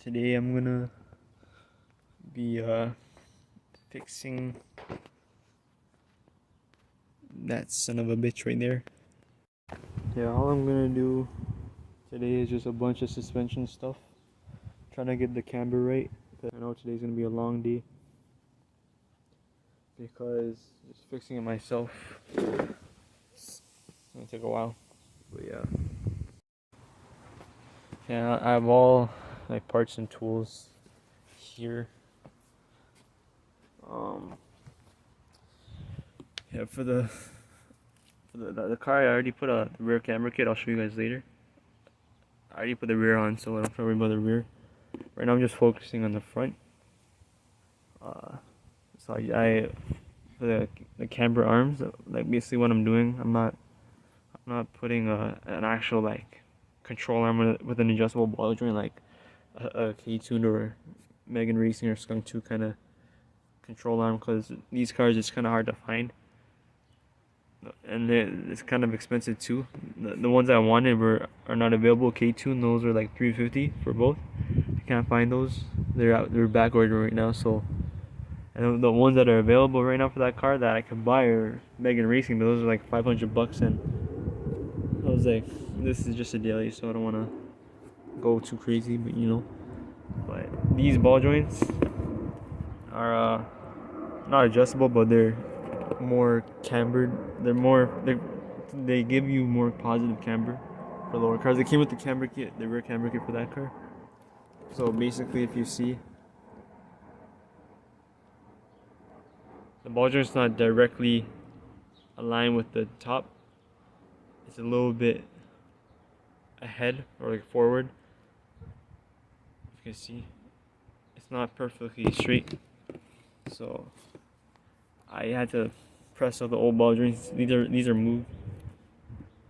Today I'm gonna be fixing that son of a bitch right there. Yeah, all I'm gonna do today is just a bunch of suspension stuff. Trying to get the camber right. I know today's gonna be a long day because just fixing it myself, it's gonna take a while. But yeah, I have all my parts and tools here. Yeah, for the car, I already put the rear camera kit. I'll show you guys later. I already put the rear on, so I don't have to worry about the rear. Right now I'm just focusing on the front. So I for the camber arms, like basically what I'm doing, I'm not putting an actual like control arm with an adjustable ball joint like a Ktuned or Megan Racing or Skunk 2 kind of control arm, because these cars it's kind of hard to find, and it's kind of expensive too. The ones I wanted are not available. Ktuned, those are like $350 for both. I can't find those. They're back ordered right now. So, and the ones that are available right now for that car that I could buy are Megan Racing, but those are like $500, and I was like, this is just a daily, so I don't want to go too crazy, but you know. But these ball joints are not adjustable, but they're more cambered. They give you more positive camber for lower cars. They came with the camber kit, the rear camber kit for that car. So basically, if you see, the ball joint's not directly aligned with the top. It's a little bit ahead or like forward. If you can see, it's not perfectly straight. So I had to press out the old ball joints. These are move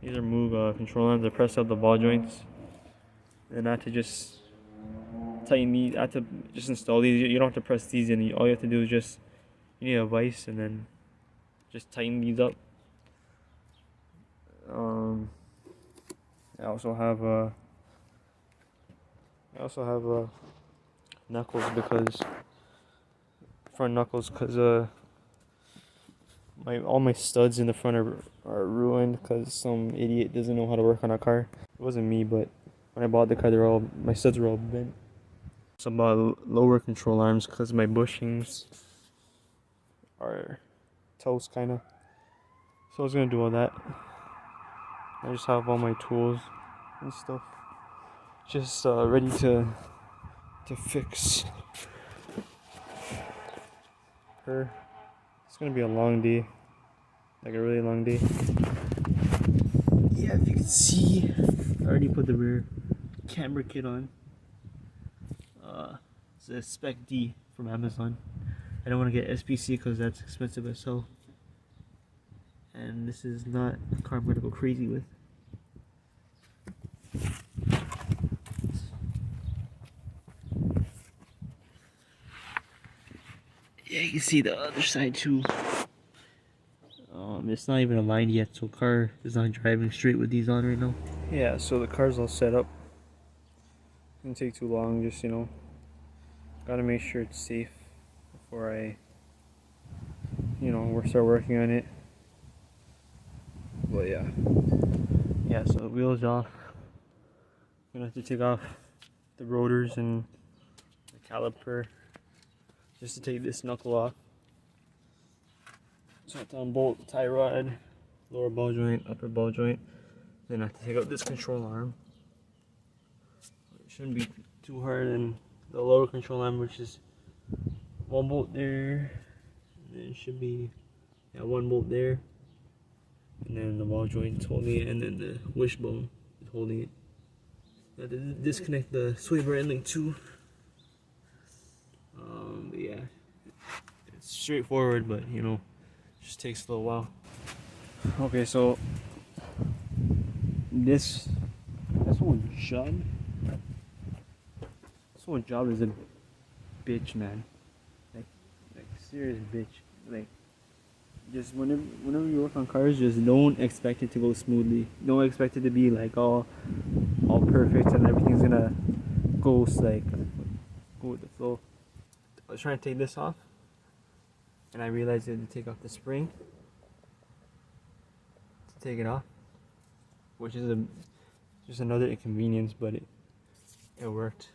control arms. I pressed out the ball joints, and I had to just tighten these. I had to just install these. You don't have to press these in. All you have to do is just, you need a vise and then just tighten these up. I also have knuckles, because front knuckles, because all my studs in the front are ruined because some idiot doesn't know how to work on a car. It wasn't me, but when I bought the car, my studs were all bent. So I bought lower control arms because my bushings are toast kind of. So I was gonna do all that. I just have all my tools and stuff, just ready to fix her. It's gonna be a long day, like a really long day. Yeah, if you can see, I already put the rear camber kit on. It's a Spec D from Amazon. I don't want to get SPC because that's expensive as hell, and this is not a car I'm gonna go crazy with. Yeah, you can see the other side too. It's not even aligned yet, so car is not driving straight with these on right now. Yeah, so the car's all set up. Didn't take too long, just, you know, gotta make sure it's safe before I, you know, start working on it. But yeah, so the wheel's off. I'm gonna have to take off the rotors and the caliper just to take this knuckle off. So I have to unbolt tie rod, lower ball joint, upper ball joint. Then I have to take out this control arm. It shouldn't be too hard. And the lower control arm, which is one bolt there, and then it should be one bolt there, and then the ball joint's holding it, and then the wishbone is holding it. I have to disconnect the sway bar end link too. But yeah, it's straightforward, but you know, just takes a little while. Okay, so this whole job is a bitch, man. Like serious bitch. Like, just whenever you work on cars, just don't expect it to go smoothly. Don't expect it to be like all perfect and everything's gonna go like go with the flow. I was trying to take this off, and I realized I had to take off the spring to take it off, which is just another inconvenience, but it worked.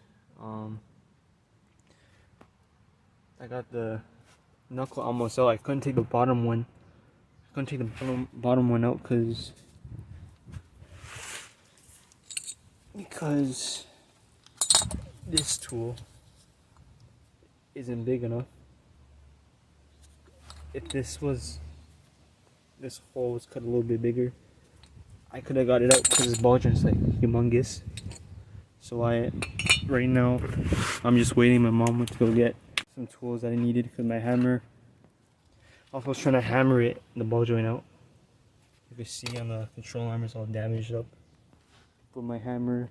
I got the knuckle almost out. I couldn't take the bottom one. I couldn't take the bottom one out because this tool isn't big enough. If this hole was cut a little bit bigger, I could have got it out because this ball joint's like humongous. So right now, I'm just waiting. My mom went to go get some tools that I needed because my hammer. Also, I was trying to hammer the ball joint out. You can see on the control arm it's all damaged up. But my hammer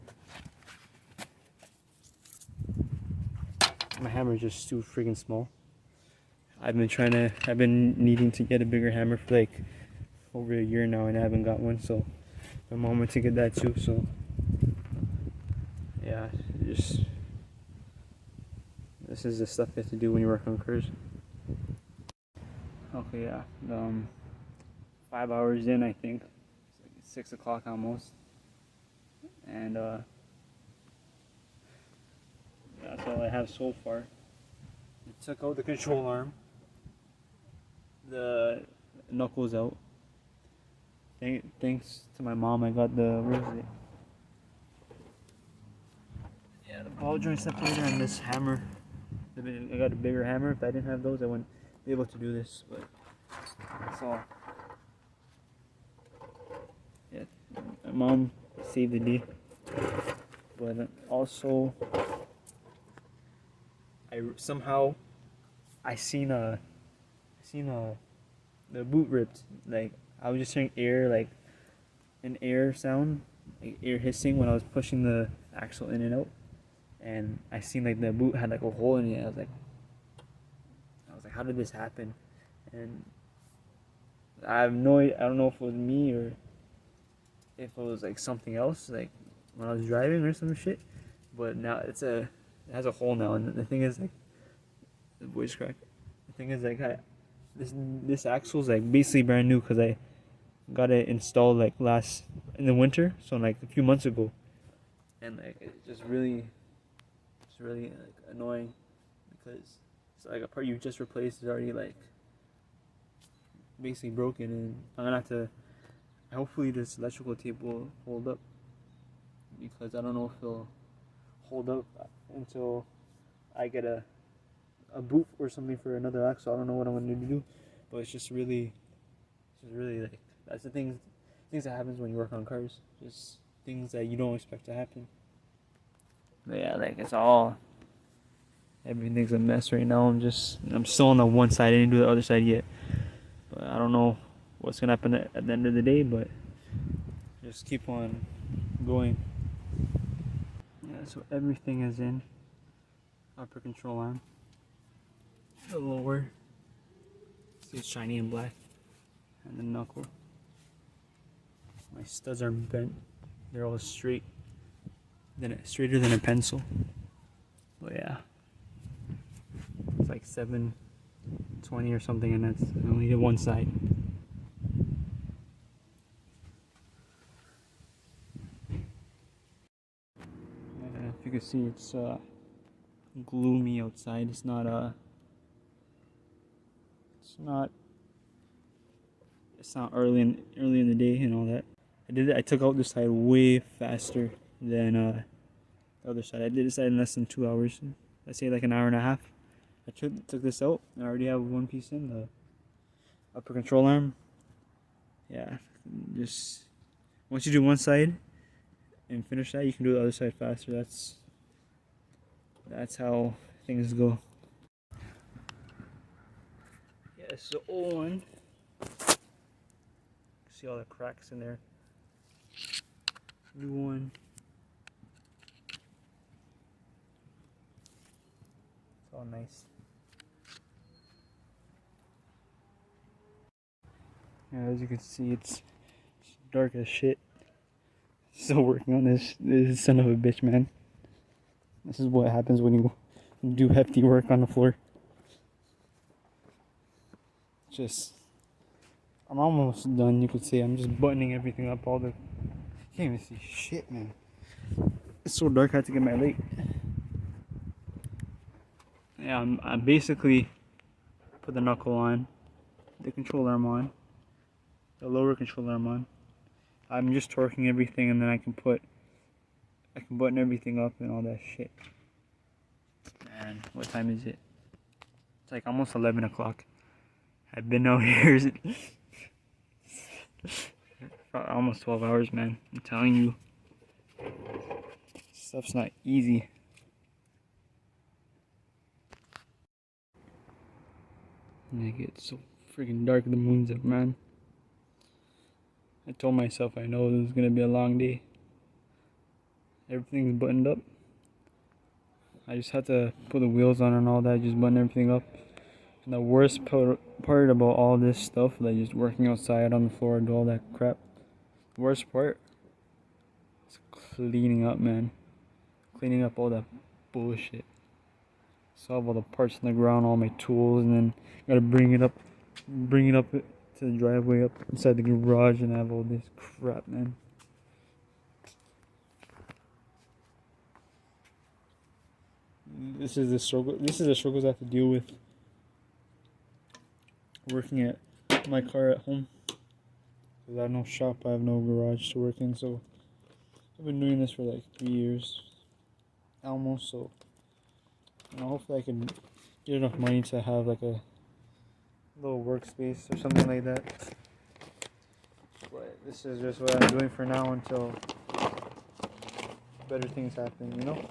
is just too freaking small. I've been needing to get a bigger hammer for like over a year now, and I haven't got one. So my mom went to get that too. So yeah, this is the stuff you have to do when you work on cars. Okay, yeah. 5 hours in, I think. It's like 6 o'clock almost. And that's all I have so far. I took out the control arm. The knuckles out. Thanks to my mom, I got where is it? Yeah, the ball joint separator and this hammer. I got a bigger hammer. If I didn't have those, I wouldn't be able to do this. But that's all. Yeah, my mom saved the day. But also, I seen the boot ripped. Like I was just hearing air, like an air sound, like air hissing when I was pushing the axle in and out. And I seen like the boot had like a hole in it. I was like, how did this happen? And I don't know if it was me or if it was like something else, like when I was driving or some shit. But now it has a hole now, and the thing is like, the voice crack. The thing is like, this axle's like basically brand new because I got it installed like in the winter, so like a few months ago, and like it's really like annoying because it's like a part you just replaced is already like basically broken, and I'm gonna have to. Hopefully this electrical tape will hold up, because I don't know if it'll hold up until I get a boot or something for another axle. I don't know what I'm gonna do, but it's just really like, that's the things that happens when you work on cars. Just things that you don't expect to happen. But yeah, like everything's a mess right now. I'm still on the one side. I didn't do the other side yet. But I don't know what's gonna happen at the end of the day, but just keep on going. Yeah, so everything is in. Upper control arm. The lower. See, it's shiny and black. And the knuckle. My studs are bent. They're all straight. Straighter than a pencil. But yeah. It's like 720 or something, and I only did one side. If you can see, it's gloomy outside. It's not early in the day and all that. I took out this side way faster than the other side. I did this side in less than 2 hours. I'd say like an hour and a half. I took this out. I already have one piece in, the upper control arm. Yeah, just once you do one side and finish that, you can do the other side faster. That's how things go. Yeah, it's the old one. See all the cracks in there. New one. It's all nice. Yeah, as you can see, it's dark as shit. Still working on this son of a bitch, man. This is what happens when you do hefty work on the floor. I'm almost done, you could say. I'm just buttoning everything up. Can't even see shit, man. It's so dark, I had to get my light. Yeah, I basically put the knuckle on, the control arm on, the lower control arm on. I'm just torquing everything, and then I can button everything up and all that shit. Man, what time is it? It's like almost 11 o'clock. I've been out here for almost 12 hours, man. I'm telling you. Stuff's not easy. And it gets so freaking dark, the moon's up, man. I told myself I know this is gonna be a long day. Everything's buttoned up. I just had to put the wheels on and all that, just button everything up. And the worst part about all this stuff, like just working outside on the floor and all that crap, the worst part is cleaning up, man. Cleaning up all that bullshit. Solve all the parts on the ground, all my tools, and then gotta bring it up to the driveway, up inside the garage, and have all this crap, man. This is the struggle. This is the struggles I have to deal with working at my car at home. Cause I have no shop, I have no garage to work in, so I've been doing this for like 3 years, almost. So, hopefully I can get enough money to have like a little workspace or something like that. But this is just what I'm doing for now until better things happen, you know?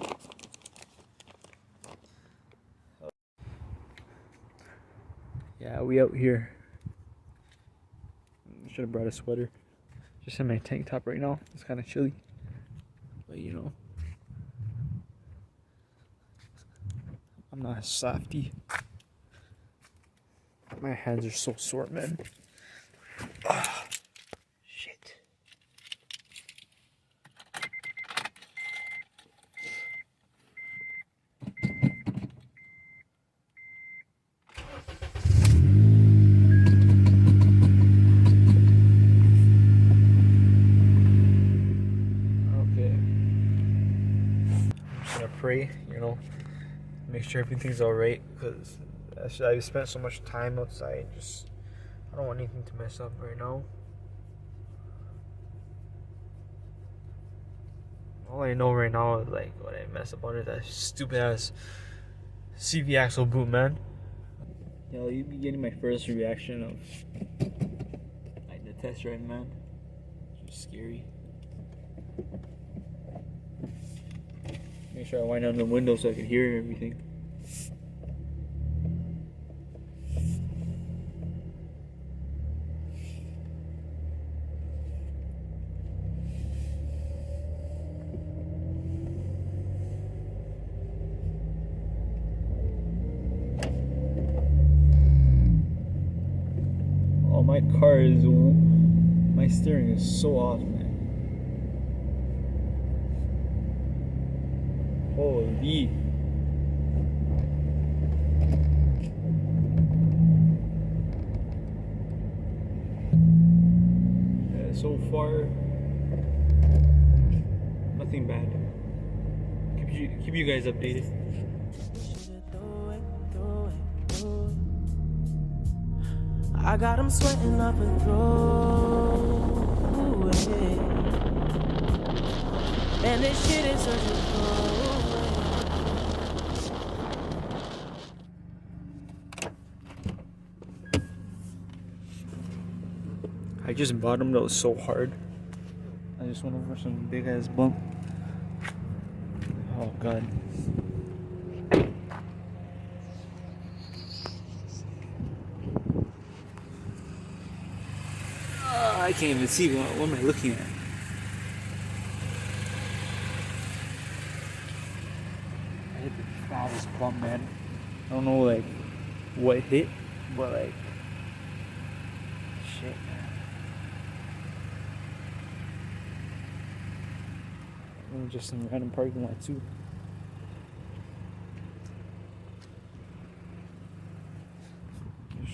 Yeah, we out here. Should have brought a sweater. Just in my tank top right now. It's kind of chilly. But you know, I'm not a softie. My hands are so sore, man. Ah, shit. Pray, make sure everything's alright, because I've spent so much time outside. I don't want anything to mess up right now. All I know right now is like what I mess up on is that stupid ass CV axle boot, man. Yeah, you'd be getting my first reaction of like the test ride, man. It's just scary. Make sure I wind down the window so I can hear everything. Oh, my steering is so off, man. Holy. Yeah, so far, nothing bad. Keep you guys updated. I got him sweating up and through. And this shit is such a I just bottomed out so hard. I just went over some big ass bump. Oh god. I can't even see what am I looking at. I hit the fattest bump, man. I don't know like what hit, but like shit, man. Just some random parking lot too.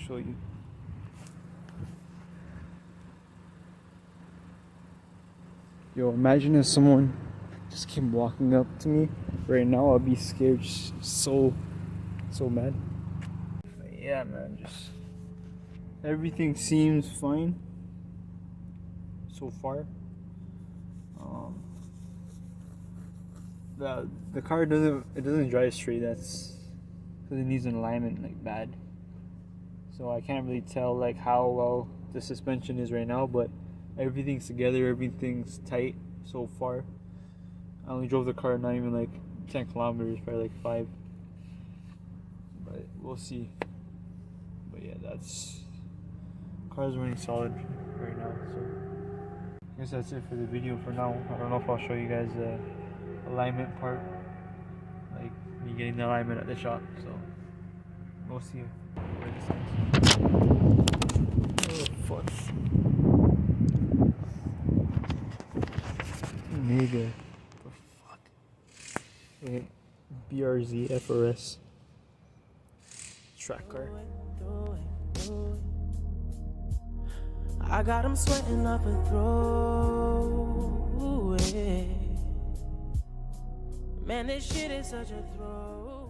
show you. Yo, imagine if someone just came walking up to me right now. I'd be scared, so mad. But yeah, man, just everything seems fine so far. The car doesn't drive straight. That's because it needs an alignment like bad. So I can't really tell like how well the suspension is right now, but everything's together, everything's tight so far. I only drove the car not even like 10 kilometers, probably like 5. But we'll see. But yeah, car's running solid right now. So I guess that's it for the video for now. I don't know if I'll show you guys the alignment part, like me getting the alignment at the shop. So we'll see where this ends. Oh fuck. Nigga. The fuck? Okay. BRZ FRS track car. I got him sweating up a throat. Man, this shit is such a throw.